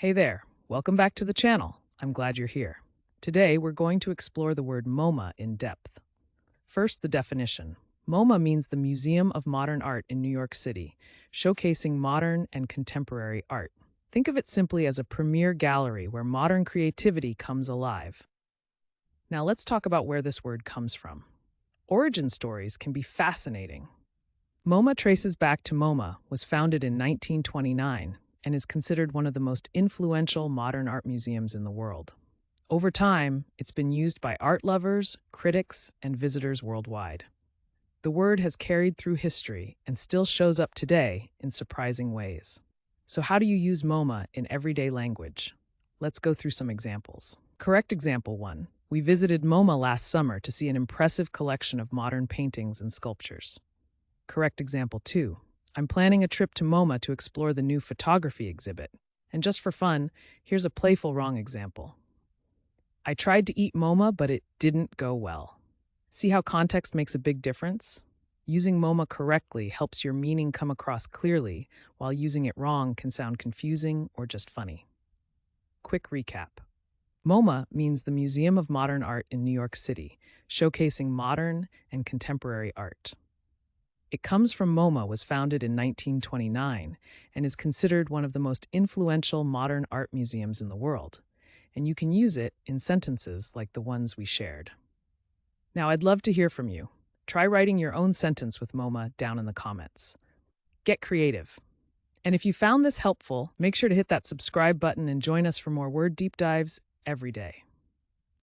Hey there, welcome back to the channel. I'm glad you're here. Today, we're going to explore the word MoMA in depth. First, the definition. MoMA means the Museum of Modern Art in New York City, showcasing modern and contemporary art. Think of it simply as a premier gallery where modern creativity comes alive. Now, let's talk about where this word comes from. Origin stories can be fascinating. MoMA traces back to MoMA, was founded in 1929, and is considered one of the most influential modern art museums in the world. Over time, it's been used by art lovers, critics, and visitors worldwide. The word has carried through history and still shows up today in surprising ways. So how do you use MoMA in everyday language? Let's go through some examples. Correct example 1. We visited MoMA last summer to see an impressive collection of modern paintings and sculptures. Correct example 2. I'm planning a trip to MoMA to explore the new photography exhibit. And just for fun, here's a playful wrong example. I tried to eat MoMA, but it didn't go well. See how context makes a big difference? Using MoMA correctly helps your meaning come across clearly, while using it wrong can sound confusing or just funny. Quick recap. MoMA means the Museum of Modern Art in New York City, showcasing modern and contemporary art. It comes from MoMA was founded in 1929 and is considered one of the most influential modern art museums in the world, and you can use it in sentences like the ones we shared. Now, I'd love to hear from you. Try writing your own sentence with MoMA down in the comments. Get creative. And if you found this helpful, make sure to hit that subscribe button and join us for more word deep dives every day.